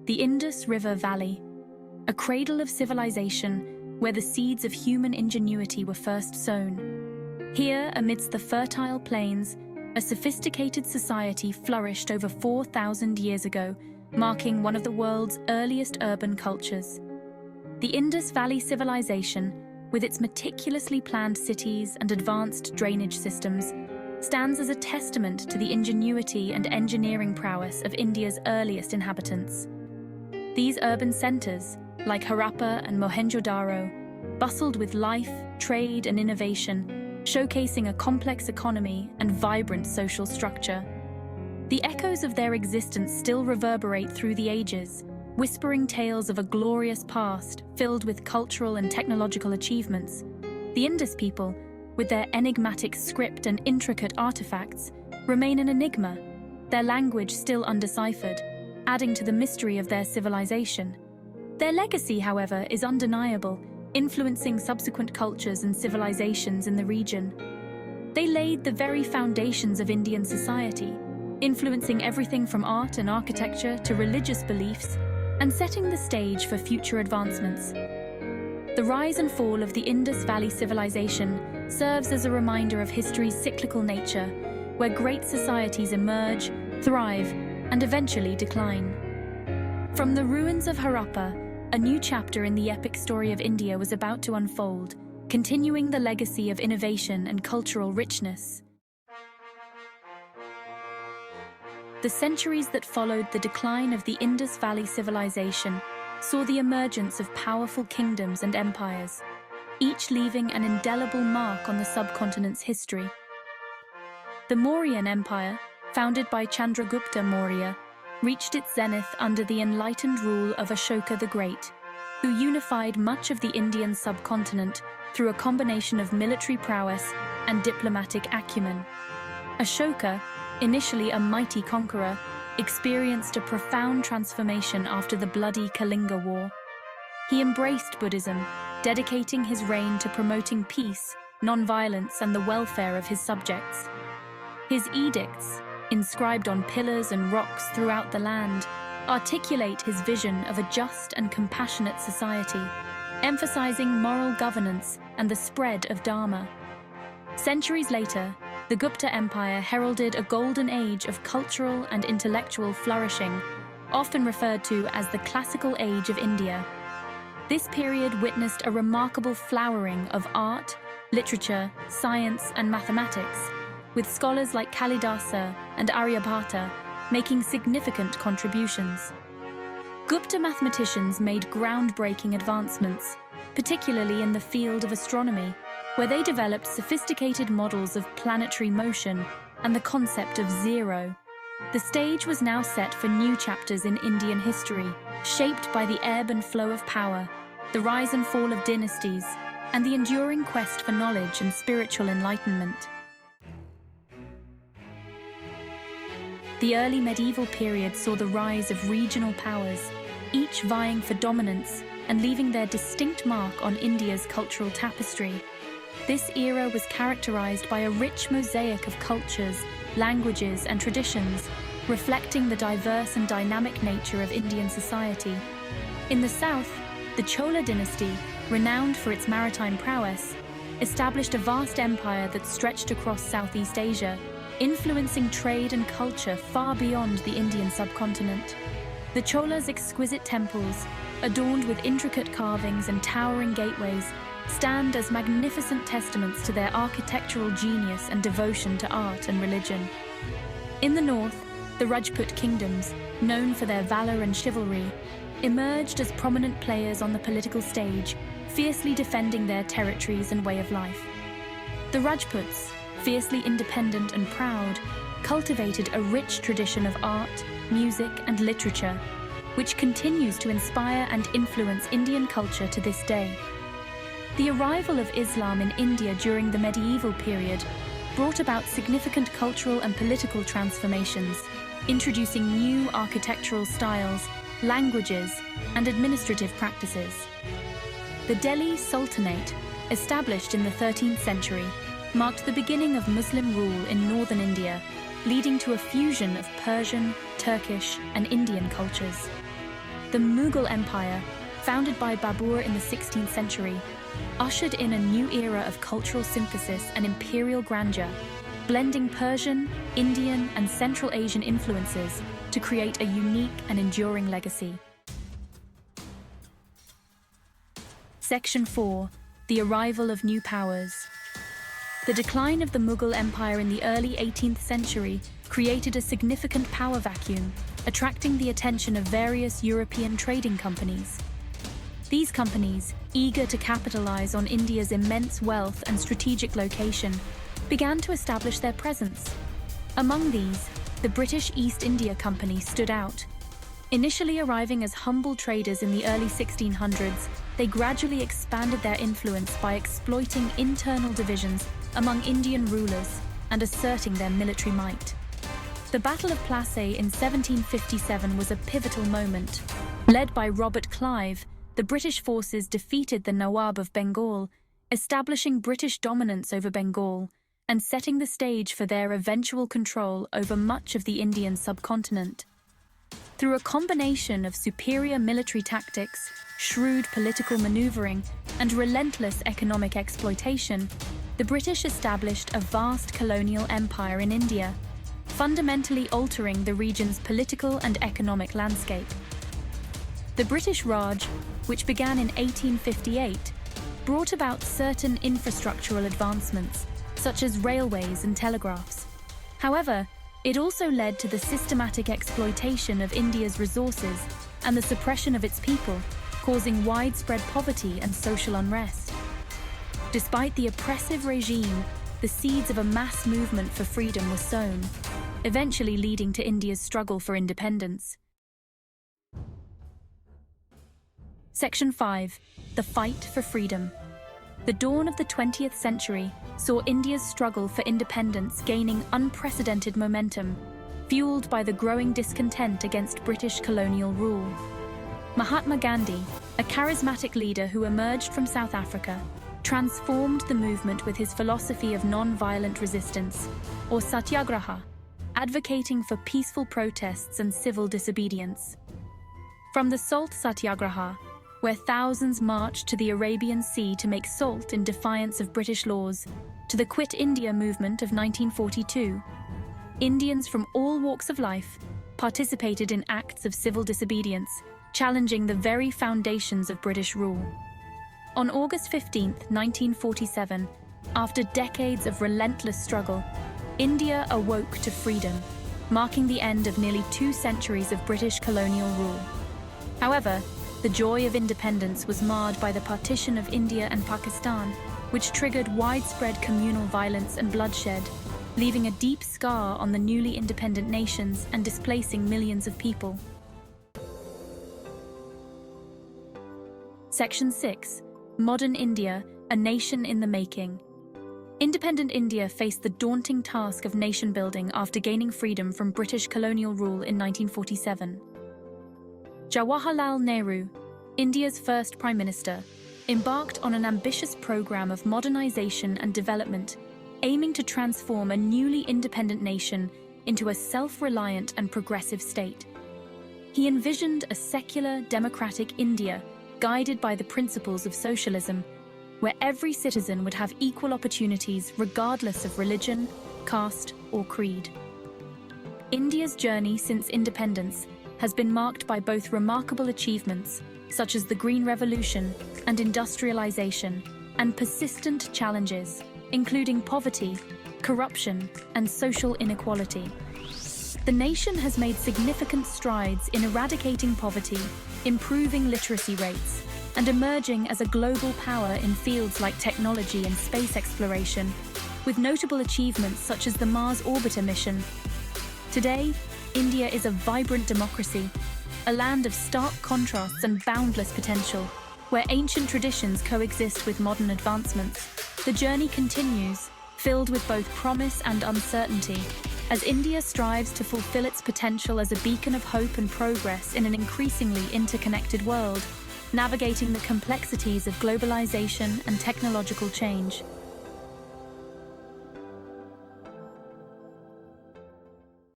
The Indus River Valley, a cradle of civilization where the seeds of human ingenuity were first sown. Here, amidst the fertile plains, a sophisticated society flourished over 4,000 years ago, marking one of the world's earliest urban cultures. The Indus Valley civilization, with its meticulously planned cities and advanced drainage systems, stands as a testament to the ingenuity and engineering prowess of India's earliest inhabitants. These urban centers, like Harappa and Mohenjo-daro, bustled with life, trade, and innovation, showcasing a complex economy and vibrant social structure. The echoes of their existence still reverberate through the ages, whispering tales of a glorious past filled with cultural and technological achievements. The Indus people, with their enigmatic script and intricate artifacts, remain an enigma, their language still undeciphered, adding to the mystery of their civilization. Their legacy, however, is undeniable, influencing subsequent cultures and civilizations in the region. They laid the very foundations of Indian society, influencing everything from art and architecture to religious beliefs, and setting the stage for future advancements. The rise and fall of the Indus Valley civilization serves as a reminder of history's cyclical nature, where great societies emerge, thrive, and eventually decline. From the ruins of Harappa, a new chapter in the epic story of India was about to unfold, continuing the legacy of innovation and cultural richness. The centuries that followed the decline of the Indus Valley civilization saw the emergence of powerful kingdoms and empires, each leaving an indelible mark on the subcontinent's history. The Mauryan Empire, founded by Chandragupta Maurya, reached its zenith under the enlightened rule of Ashoka the Great, who unified much of the Indian subcontinent through a combination of military prowess and diplomatic acumen. Ashoka, initially a mighty conqueror, experienced a profound transformation after the bloody Kalinga War. He embraced Buddhism, dedicating his reign to promoting peace, non-violence, and the welfare of his subjects. His edicts, inscribed on pillars and rocks throughout the land, articulate his vision of a just and compassionate society, emphasizing moral governance and the spread of Dharma. Centuries later, the Gupta Empire heralded a golden age of cultural and intellectual flourishing, often referred to as the Classical Age of India. This period witnessed a remarkable flowering of art, literature, science, and mathematics, with scholars like Kalidasa and Aryabhata making significant contributions. Gupta mathematicians made groundbreaking advancements, particularly in the field of astronomy, where they developed sophisticated models of planetary motion and the concept of zero. The stage was now set for new chapters in Indian history, shaped by the ebb and flow of power, the rise and fall of dynasties, and the enduring quest for knowledge and spiritual enlightenment. The early medieval period saw the rise of regional powers, each vying for dominance and leaving their distinct mark on India's cultural tapestry. This era was characterized by a rich mosaic of cultures, languages, and traditions, reflecting the diverse and dynamic nature of Indian society. In the south, the Chola dynasty, renowned for its maritime prowess, established a vast empire that stretched across Southeast Asia, influencing trade and culture far beyond the Indian subcontinent. The Cholas' exquisite temples, adorned with intricate carvings and towering gateways, stand as magnificent testaments to their architectural genius and devotion to art and religion. In the north, the Rajput kingdoms, known for their valor and chivalry, emerged as prominent players on the political stage, fiercely defending their territories and way of life. The Rajputs, fiercely independent and proud, cultivated a rich tradition of art, music, and literature, which continues to inspire and influence Indian culture to this day. The arrival of Islam in India during the medieval period brought about significant cultural and political transformations, introducing new architectural styles, languages, and administrative practices. The Delhi Sultanate, established in the 13th century, marked the beginning of Muslim rule in northern India, leading to a fusion of Persian, Turkish, and Indian cultures. The Mughal Empire, founded by Babur in the 16th century, ushered in a new era of cultural synthesis and imperial grandeur, blending Persian, Indian, and Central Asian influences to create a unique and enduring legacy. Section 4. The arrival of new powers. The decline of the Mughal Empire in the early 18th century created a significant power vacuum, attracting the attention of various European trading companies. These companies, eager to capitalize on India's immense wealth and strategic location, began to establish their presence. Among these, the British East India Company stood out. Initially arriving as humble traders in the early 1600s, they gradually expanded their influence by exploiting internal divisions among Indian rulers and asserting their military might. The Battle of Plassey in 1757 was a pivotal moment. Led by Robert Clive, the British forces defeated the Nawab of Bengal, establishing British dominance over Bengal and setting the stage for their eventual control over much of the Indian subcontinent. Through a combination of superior military tactics, shrewd political maneuvering, and relentless economic exploitation, the British established a vast colonial empire in India, fundamentally altering the region's political and economic landscape. The British Raj, which began in 1858, brought about certain infrastructural advancements, such as railways and telegraphs. However, it also led to the systematic exploitation of India's resources and the suppression of its people, causing widespread poverty and social unrest. Despite the oppressive regime, the seeds of a mass movement for freedom were sown, eventually leading to India's struggle for independence. Section 5. The Fight for Freedom. The dawn of the 20th century saw India's struggle for independence gaining unprecedented momentum, fueled by the growing discontent against British colonial rule. Mahatma Gandhi, a charismatic leader who emerged from South Africa, transformed the movement with his philosophy of non-violent resistance, or satyagraha, advocating for peaceful protests and civil disobedience. From the Salt Satyagraha, where thousands marched to the Arabian Sea to make salt in defiance of British laws, to the Quit India movement of 1942, Indians from all walks of life participated in acts of civil disobedience, challenging the very foundations of British rule. On August 15, 1947, after decades of relentless struggle, India awoke to freedom, marking the end of nearly 2 centuries of British colonial rule. However, the joy of independence was marred by the partition of India and Pakistan, which triggered widespread communal violence and bloodshed, leaving a deep scar on the newly independent nations and displacing millions of people. Section 6. Modern India, a nation in the making. Independent India faced the daunting task of nation-building after gaining freedom from British colonial rule in 1947. Jawaharlal Nehru, India's first Prime Minister, embarked on an ambitious program of modernization and development, aiming to transform a newly independent nation into a self-reliant and progressive state. He envisioned a secular, democratic India, guided by the principles of socialism, where every citizen would have equal opportunities regardless of religion, caste, or creed. India's journey since independence has been marked by both remarkable achievements, such as the Green Revolution and industrialization, and persistent challenges, including poverty, corruption, and social inequality. The nation has made significant strides in eradicating poverty, improving literacy rates, and emerging as a global power in fields like technology and space exploration, with notable achievements such as the Mars Orbiter mission. Today, India is a vibrant democracy, a land of stark contrasts and boundless potential, where ancient traditions coexist with modern advancements. The journey continues, filled with both promise and uncertainty, as India strives to fulfill its potential as a beacon of hope and progress in an increasingly interconnected world, navigating the complexities of globalization and technological change.